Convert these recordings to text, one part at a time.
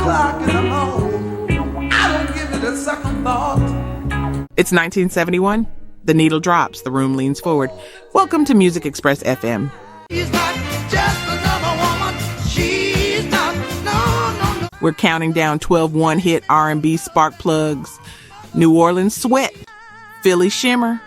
o'clock in the morning, I don't give it a second thought. It's 1971. The needle drops. The room leans forward. Welcome to Music Express FM. She's not just another woman. She's not, no. We're counting down 12 one-hit R&B spark plugs. New Orleans Sweat, Philly Shimmer,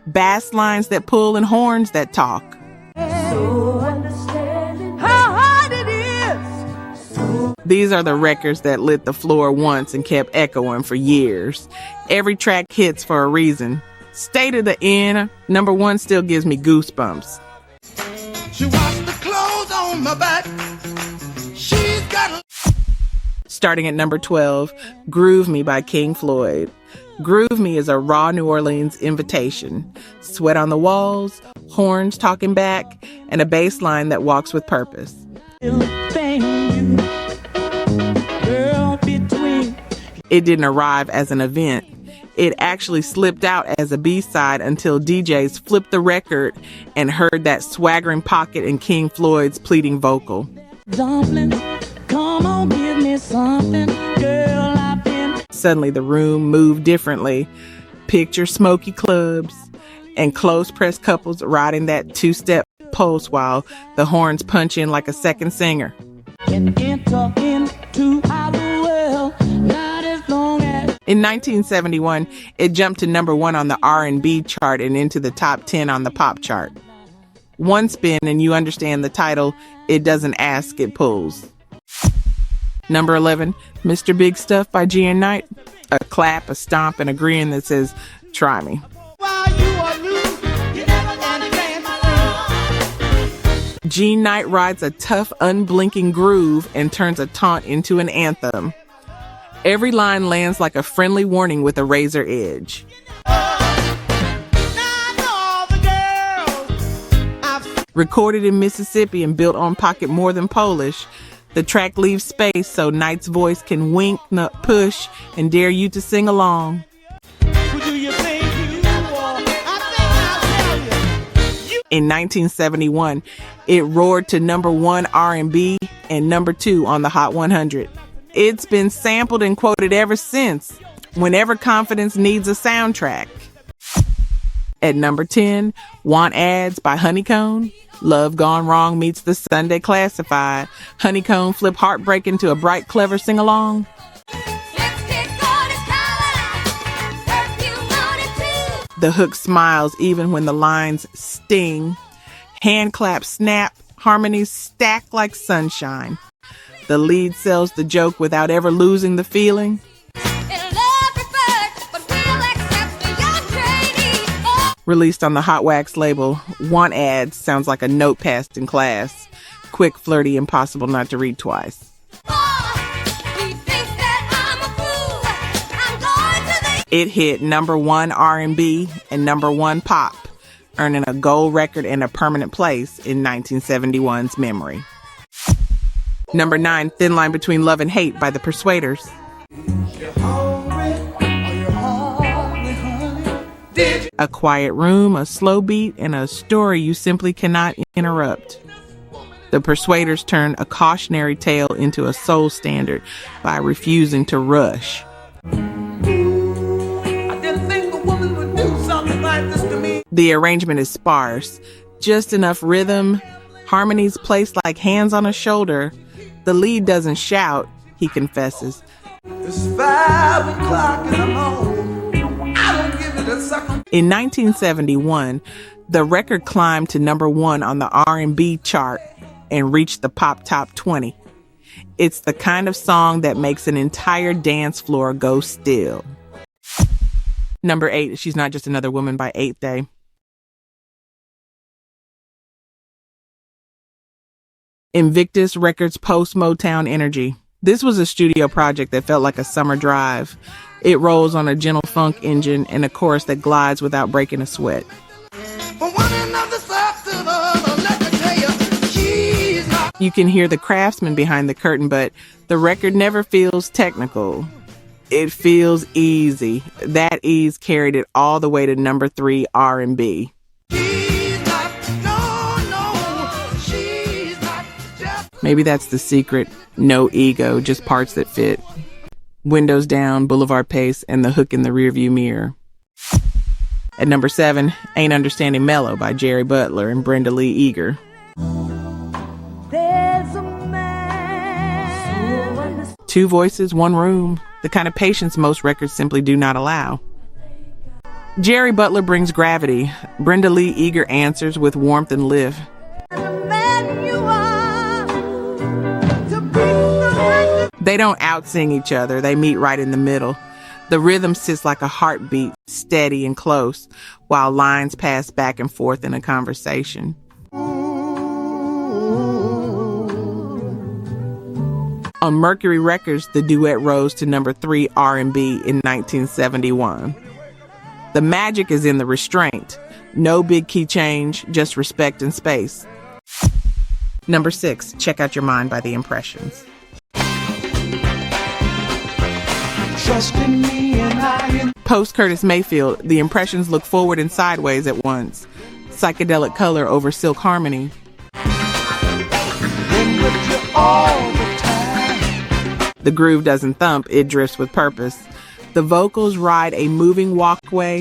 bass lines that pull and horns that talk. So understanding how hard it is. These are the records that lit the floor once and kept echoing for years. Every track hits for a reason. State of the End, number one, still gives me goosebumps. She washed the clothes on my back. She's got Starting at number 12, Groove Me by King Floyd. Groove Me is a raw New Orleans invitation. Sweat on the walls, horns talking back, and a bass line that walks with purpose. It didn't arrive as an event. It actually slipped out as a B-side until DJs flipped the record and heard that swaggering pocket in King Floyd's pleading vocal. Dumplings, come on, give me something, girl, I've been... Suddenly the room moved differently. Picture smoky clubs and close-pressed couples riding that two-step pulse while the horns punch in like a second singer. Can enter into our world, not as long as... In 1971, it jumped to number one on the R&B chart and into the top 10 on the pop chart. One spin and you understand the title, It Doesn't Ask, It Pulls. Number 11, Mr. Big Stuff by G and Knight. A clap, a stomp, and a grin that says, try me. G Knight rides a tough, unblinking groove and turns a taunt into an anthem. Every line lands like a friendly warning with a razor edge. Recorded in Mississippi and built on pocket more than Polish, the track leaves space so Knight's voice can wink, nut, push, and dare you to sing along. In 1971, it roared to number one R&B and number two on the Hot 100. It's been sampled and quoted ever since, whenever confidence needs a soundtrack. At number 10, Want Ads by Honeycomb. Love Gone Wrong meets the Sunday Classified. Honeycomb flip heartbreak into a bright, clever sing-along. The hook smiles even when the lines sting. Hand claps snap, harmonies stack like sunshine. The lead sells the joke without ever losing the feeling. Released on the Hot Wax label, Want Ads sounds like a note passed in class. Quick, flirty, impossible not to read twice. It hit number one R&B and number one pop, earning a gold record and a permanent place in 1971's memory. Number 9, Thin Line Between Love and Hate by the Persuaders. A quiet room, a slow beat, and a story you simply cannot interrupt. The Persuaders turned a cautionary tale into a soul standard by refusing to rush. The arrangement is sparse, just enough rhythm, harmonies placed like hands on a shoulder. The lead doesn't shout, he confesses. It's 5 o'clock in the morning. I don't give it a second. In 1971, the record climbed to number one on the R&B chart and reached the pop top 20. It's the kind of song that makes an entire dance floor go still. Number 8, She's Not Just Another Woman by 8th Day. Invictus Records post Motown energy. This was a studio project that felt like a summer drive. It rolls on a gentle funk engine and a chorus that glides without breaking a sweat. You can hear the craftsman behind the curtain, but the record never feels technical. It feels easy. That ease carried it all the way to number 3 R&B. Maybe that's the secret. No ego, just parts that fit. Windows down, Boulevard Pace, and the hook in the rearview mirror. At number 7, Ain't Understanding Mellow by Jerry Butler and Brenda Lee Eager. There's a man. 2 voices, 1 room. The kind of patience most records simply do not allow. Jerry Butler brings gravity. Brenda Lee Eager answers with warmth and lift. They don't out-sing each other. They meet right in the middle. The rhythm sits like a heartbeat, steady and close, while lines pass back and forth in a conversation. On Mercury Records, the duet rose to number 3 R&B in 1971. The magic is in the restraint. No big key change, just respect and space. Number 6, Check Out Your Mind by The Impressions. Trust in me and I. Post Curtis Mayfield, The Impressions look forward and sideways at once. Psychedelic color over silk harmony. Been with you all the time. The groove doesn't thump, it drifts with purpose. The vocals ride a moving walkway.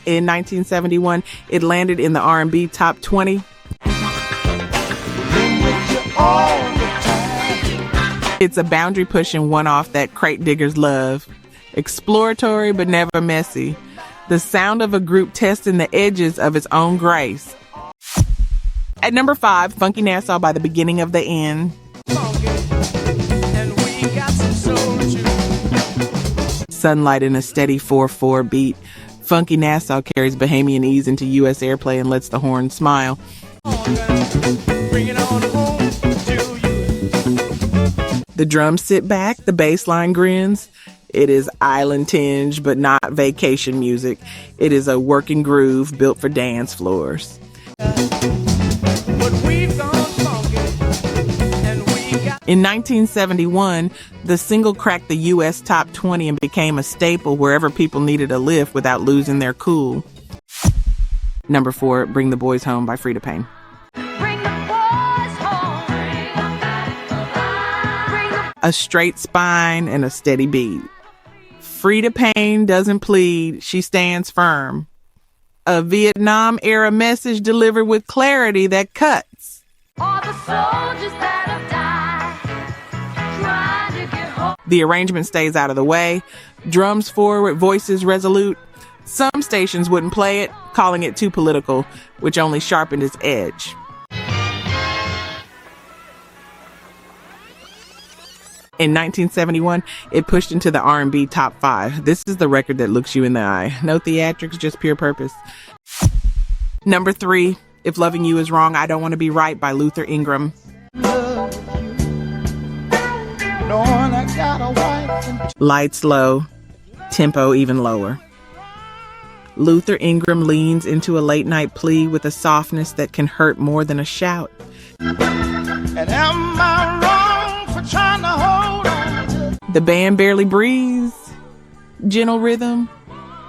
In 1971, it landed in the R&B top 20. Been with you all the time. It's a boundary pushing one-off that crate diggers love. Exploratory but never messy. The sound of a group testing the edges of its own grace. At number 5, Funky Nassau by The Beginning of the End. Sunlight in a steady 4/4 beat. Funky Nassau carries Bahamian ease into U.S. airplay and lets the horn smile. The drums sit back, the bass line grins. It is island tinge, but not vacation music. It is a working groove built for dance floors. In 1971, the single cracked the U.S. top 20 and became a staple wherever people needed a lift without losing their cool. Number 4, Bring the Boys Home by Freda Payne. A straight spine and a steady beat. Freda Payne doesn't plead, she stands firm. A Vietnam-era message delivered with clarity that cuts. All the soldiers that have died, trying to get home. The arrangement stays out of the way. Drums forward, voices resolute. Some stations wouldn't play it, calling it too political, which only sharpened its edge. In 1971, it pushed into the R&B top 5. This is the record that looks you in the eye. No theatrics, just pure purpose. Number 3, If Loving You Is Wrong, I Don't Want to Be Right by Luther Ingram. Lights low, tempo even lower. Luther Ingram leans into a late night plea with a softness that can hurt more than a shout. And am I wrong for trying to hold on? The band barely breathes. Gentle rhythm.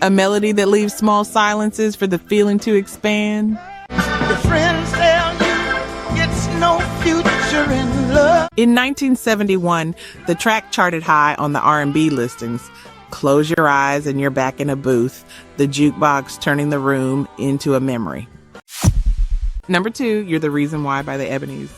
A melody that leaves small silences for the feeling to expand. Your friends tell you it's no future in love. In 1971, the track charted high on the R&B listings. Close your eyes and you're back in a booth. The jukebox turning the room into a memory. Number 2, You're the Reason Why by the Ebonys.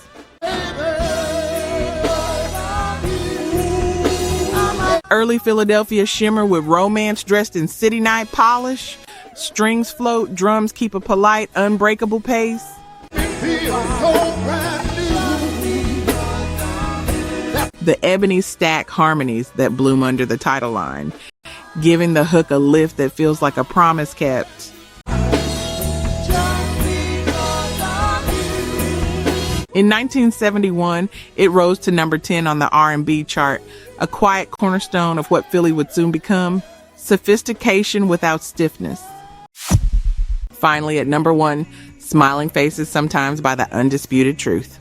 Early Philadelphia shimmer with romance dressed in city night polish. Strings float, drums keep a polite, unbreakable pace. The Ebonys stack harmonies that bloom under the title line, giving the hook a lift that feels like a promise kept. In 1971, it rose to number 10 on the R&B chart, a quiet cornerstone of what Philly would soon become, sophistication without stiffness. Finally, at number 1, Smiling Faces Sometimes by the Undisputed Truth.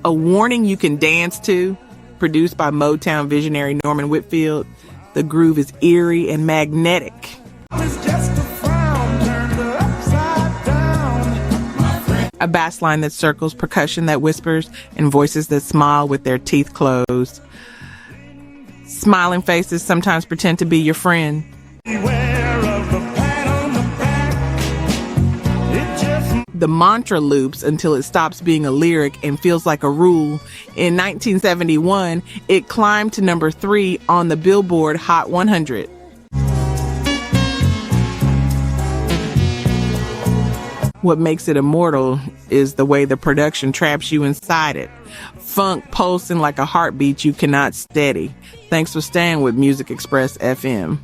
A warning you can dance to, produced by Motown visionary Norman Whitfield. The groove is eerie and magnetic. A bass line that circles, percussion that whispers, and voices that smile with their teeth closed. Smiling faces sometimes pretend to be your friend. The mantra loops until it stops being a lyric and feels like a rule. In 1971, it climbed to number 3 on the Billboard Hot 100. What makes it immortal is the way the production traps you inside it. Funk pulsing like a heartbeat you cannot steady. Thanks for staying with Music Express FM.